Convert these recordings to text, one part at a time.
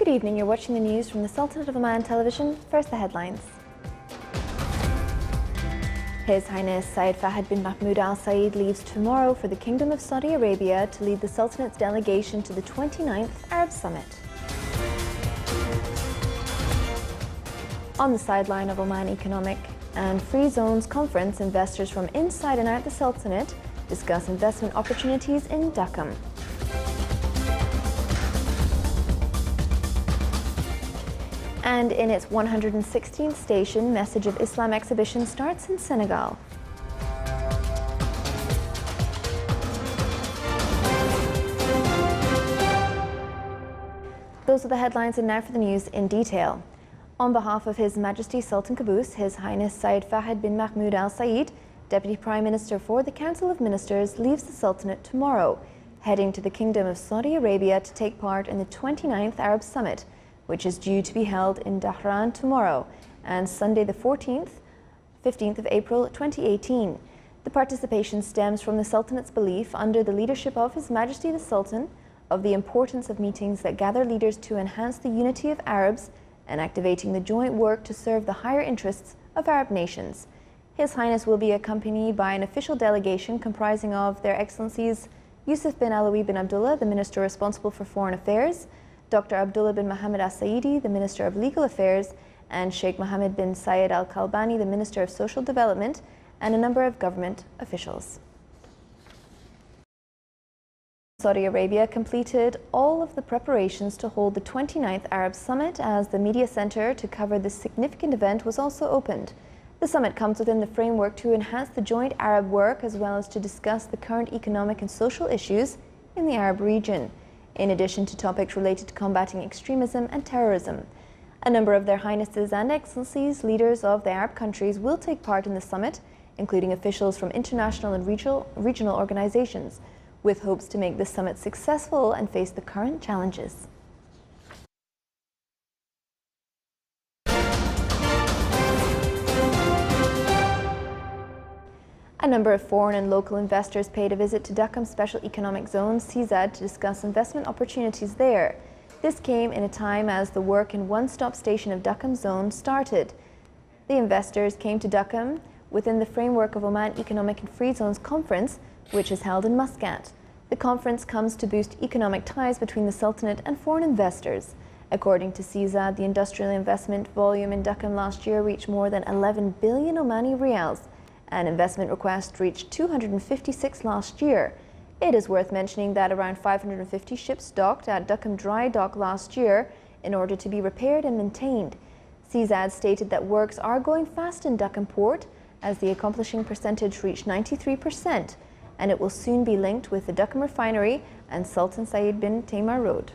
Good evening, you're watching the news from the Sultanate of Oman television. First, the headlines. His Highness Saeed Fahd bin Mahmoud Al Saeed leaves tomorrow for the Kingdom of Saudi Arabia to lead the Sultanate's delegation to the 29th Arab Summit. On the sideline of Oman Economic and Free Zones Conference, investors from inside and out the Sultanate discuss investment opportunities in Dhaka. And in its 116th station, Message of Islam exhibition starts in Senegal. Those are the headlines, and now for the news in detail. On behalf of His Majesty Sultan Qaboos, His Highness Saeed Fahd bin Mahmoud Al Saeed, Deputy Prime Minister for the Council of Ministers, leaves the Sultanate tomorrow, heading to the Kingdom of Saudi Arabia to take part in the 29th Arab Summit, which is due to be held in Dhahran tomorrow and Sunday the 15th of April 2018. The participation stems from the Sultanate's belief, under the leadership of His Majesty the Sultan, of the importance of meetings that gather leaders to enhance the unity of Arabs and activating the joint work to serve the higher interests of Arab nations. His Highness will be accompanied by an official delegation comprising of Their Excellencies Yusuf bin Alawi bin Abdullah, the Minister responsible for Foreign Affairs, Dr. Abdullah bin Mohammed As-Saidi, the Minister of Legal Affairs, and Sheikh Mohammed bin Sayed Al-Kalbani, the Minister of Social Development, and a number of government officials. Saudi Arabia completed all of the preparations to hold the 29th Arab Summit, as the media center to cover this significant event was also opened. The summit comes within the framework to enhance the joint Arab work, as well as to discuss the current economic and social issues in the Arab region, in addition to topics related to combating extremism and terrorism. A number of Their Highnesses and Excellencies, leaders of the Arab countries, will take part in the summit, including officials from international and regional organizations, with hopes to make this summit successful and face the current challenges. A number of foreign and local investors paid a visit to Dhakam's Special Economic Zone, CZ, to discuss investment opportunities there. This came in a time as the work in one-stop station of Dhakam Zone started. The investors came to Dhakam within the framework of Oman Economic and Free Zones Conference, which is held in Muscat. The conference comes to boost economic ties between the Sultanate and foreign investors. According to CZ, the industrial investment volume in Dhakam last year reached more than 11 billion Omani riyals, and investment requests reached 256 last year. It is worth mentioning that around 550 ships docked at Dhakam Dry Dock last year in order to be repaired and maintained. CZ stated that works are going fast in Dhakam Port, as the accomplishing percentage reached 93%, and it will soon be linked with the Dhakam Refinery and Sultan Saeed bin Taimur Road.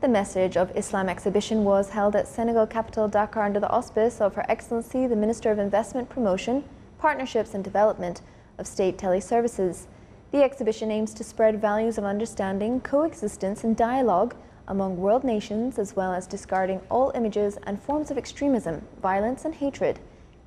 The Message of Islam exhibition was held at Senegal capital Dakar under the auspice of Her Excellency the Minister of Investment Promotion, Partnerships and Development of State Teleservices. The exhibition aims to spread values of understanding, coexistence and dialogue among world nations, as well as discarding all images and forms of extremism, violence and hatred.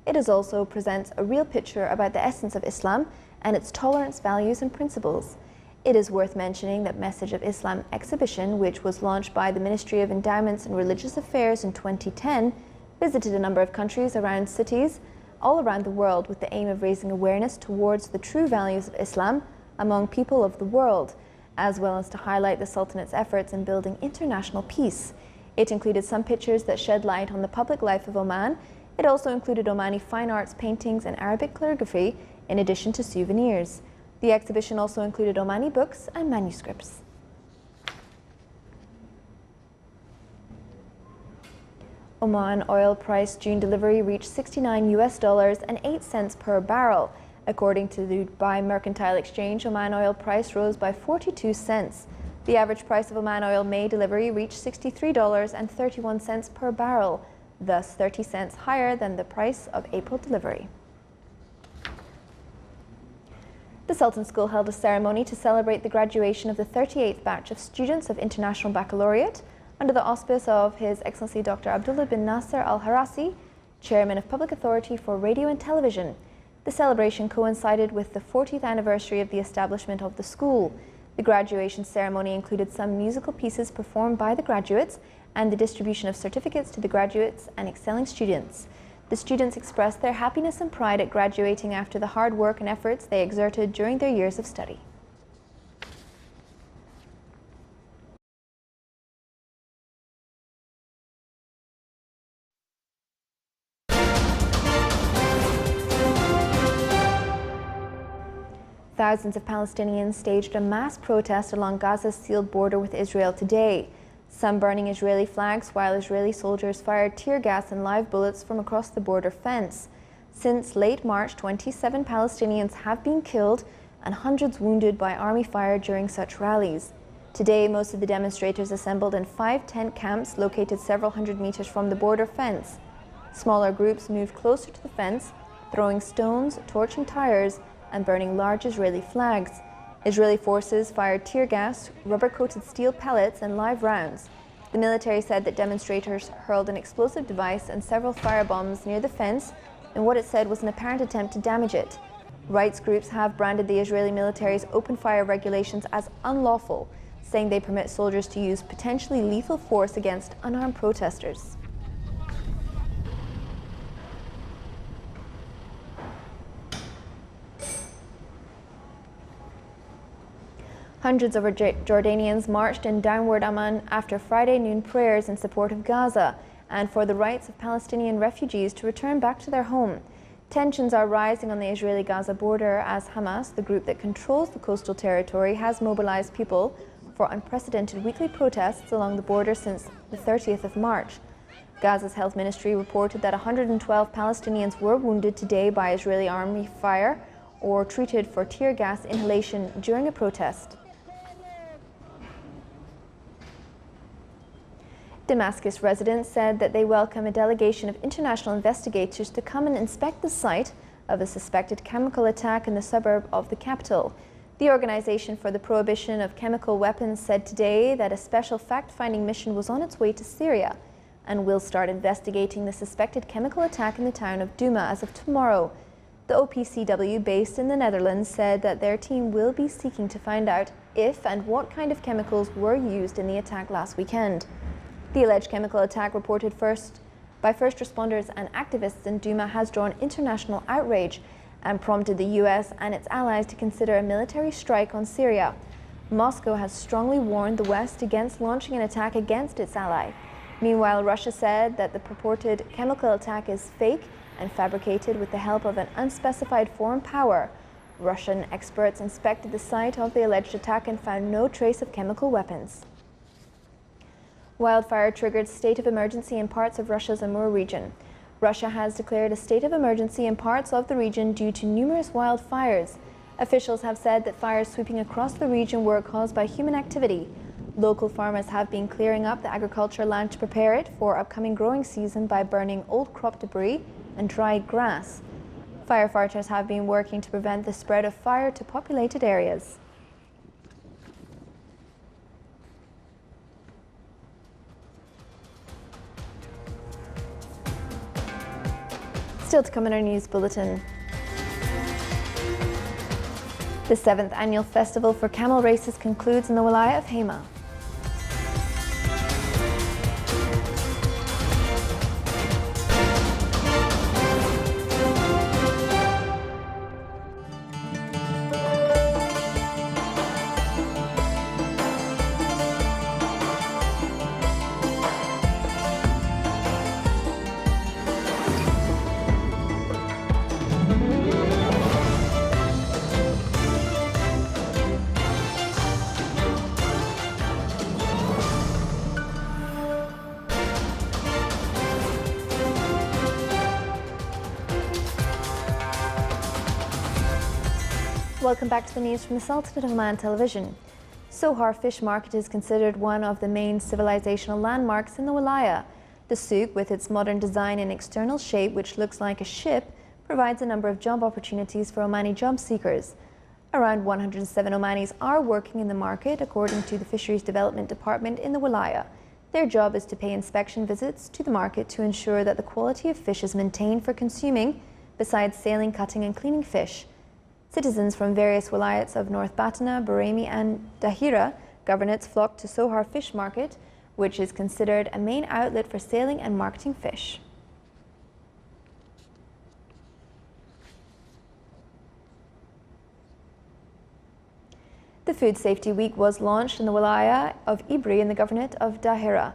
It also presents a real picture about the essence of Islam and its tolerance, values and principles. It is worth mentioning that Message of Islam exhibition, which was launched by the Ministry of Endowments and Religious Affairs in 2010, visited a number of countries around cities all around the world with the aim of raising awareness towards the true values of Islam among people of the world, as well as to highlight the Sultanate's efforts in building international peace. It included some pictures that shed light on the public life of Oman. It also included Omani fine arts, paintings and Arabic calligraphy, in addition to souvenirs. The exhibition also included Omani books and manuscripts. Oman oil price June delivery reached $69.08 per barrel. According to the Dubai Mercantile Exchange, Oman oil price rose by 42 cents. The average price of Oman oil May delivery reached $63.31 per barrel, thus 30 cents higher than the price of April delivery. The Sultan School held a ceremony to celebrate the graduation of the 38th batch of students of International Baccalaureate under the auspice of His Excellency Dr. Abdullah bin Nasser Al Harasi, Chairman of Public Authority for Radio and Television. The celebration coincided with the 40th anniversary of the establishment of the school. The graduation ceremony included some musical pieces performed by the graduates and the distribution of certificates to the graduates and excelling students. The students expressed their happiness and pride at graduating after the hard work and efforts they exerted during their years of study. Thousands of Palestinians staged a mass protest along Gaza's sealed border with Israel today. Some burning Israeli flags while Israeli soldiers fired tear gas and live bullets from across the border fence. Since late March, 27 Palestinians have been killed and hundreds wounded by army fire during such rallies. Today, most of the demonstrators assembled in 5 tent camps located several hundred meters from the border fence. Smaller groups moved closer to the fence, throwing stones, torching tires, and burning large Israeli flags. Israeli forces fired tear gas, rubber-coated steel pellets, and live rounds. The military said that demonstrators hurled an explosive device and several firebombs near the fence in what it said was an apparent attempt to damage it. Rights groups have branded the Israeli military's open-fire regulations as unlawful, saying they permit soldiers to use potentially lethal force against unarmed protesters. Hundreds of Jordanians marched in downward Amman after Friday noon prayers in support of Gaza and for the rights of Palestinian refugees to return back to their home. Tensions are rising on the Israeli-Gaza border as Hamas, the group that controls the coastal territory, has mobilized people for unprecedented weekly protests along the border since the 30th of March. Gaza's health ministry reported that 112 Palestinians were wounded today by Israeli army fire or treated for tear gas inhalation during a protest. Damascus residents said that they welcome a delegation of international investigators to come and inspect the site of a suspected chemical attack in the suburb of the capital. The Organization for the Prohibition of Chemical Weapons said today that a special fact-finding mission was on its way to Syria and will start investigating the suspected chemical attack in the town of Douma as of tomorrow. The OPCW, based in the Netherlands, said that their team will be seeking to find out if and what kind of chemicals were used in the attack last weekend. The alleged chemical attack, reported by first responders and activists in Douma, has drawn international outrage and prompted the US and its allies to consider a military strike on Syria. Moscow has strongly warned the West against launching an attack against its ally. Meanwhile, Russia said that the purported chemical attack is fake and fabricated with the help of an unspecified foreign power. Russian experts inspected the site of the alleged attack and found no trace of chemical weapons. Wildfire triggered state of emergency in parts of Russia's Amur region. Russia has declared a state of emergency in parts of the region due to numerous wildfires. Officials have said that fires sweeping across the region were caused by human activity. Local farmers have been clearing up the agricultural land to prepare it for upcoming growing season by burning old crop debris and dried grass. Firefighters have been working to prevent the spread of fire to populated areas. Still to come in our news bulletin. The 7th annual festival for camel races concludes in the Wilayah of Hema. Welcome back to the news from the Sultanate of Oman Television. Sohar Fish Market is considered one of the main civilizational landmarks in the Wilayah. The souk, with its modern design and external shape which looks like a ship, provides a number of job opportunities for Omani job seekers. Around 107 Omanis are working in the market, according to the Fisheries Development Department in the Wilayah. Their job is to pay inspection visits to the market to ensure that the quality of fish is maintained for consuming, besides sailing, cutting and cleaning fish. Citizens from various wilayats of North Batna, Baremi and Dahira governorates flocked to Sohar Fish Market, which is considered a main outlet for sailing and marketing fish. The Food Safety Week was launched in the wilaya of Ibri in the governorate of Dahira.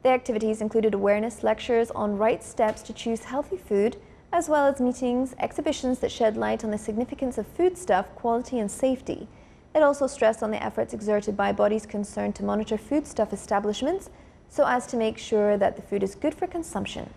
The activities included awareness lectures on right steps to choose healthy food, as well as meetings, exhibitions that shed light on the significance of foodstuff quality and safety. It also stressed on the efforts exerted by bodies concerned to monitor foodstuff establishments so as to make sure that the food is good for consumption.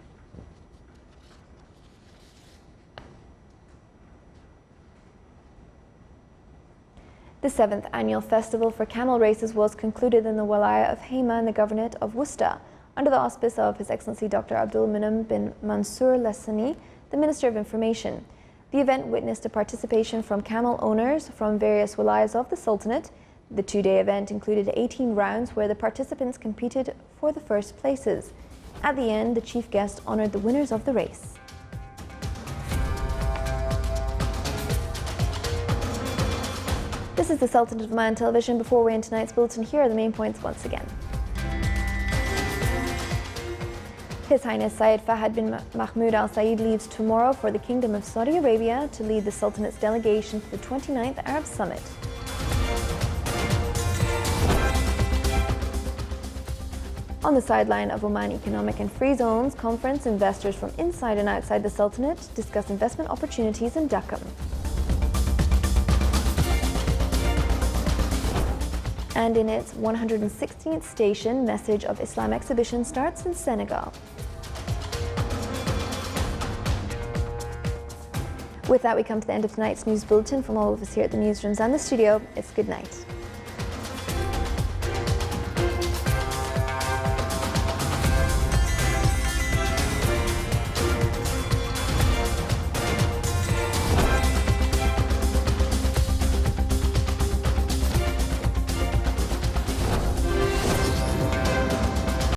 The 7th annual festival for camel races was concluded in the wilaya of Hema in the governorate of Worcester, under the auspice of His Excellency Dr. Abdul Minam bin Mansour Lassani, the Minister of Information. The event witnessed a participation from camel owners from various wilayas of the Sultanate. The two-day event included 18 rounds where the participants competed for the first places. At the end, the chief guest honored the winners of the race. This is the Sultanate of Oman Television. Before we end tonight's bulletin, here are the main points once again. His Highness Syed Fahad bin Mahmoud Al Saeed leaves tomorrow for the Kingdom of Saudi Arabia to lead the Sultanate's delegation to the 29th Arab Summit. On the sideline of Oman Economic and Free Zones Conference, investors from inside and outside the Sultanate discuss investment opportunities in Dhaka. And in its 116th station, Message of Islam exhibition starts in Senegal. With that, we come to the end of tonight's news bulletin. From all of us here at the newsrooms and the studio, it's good night.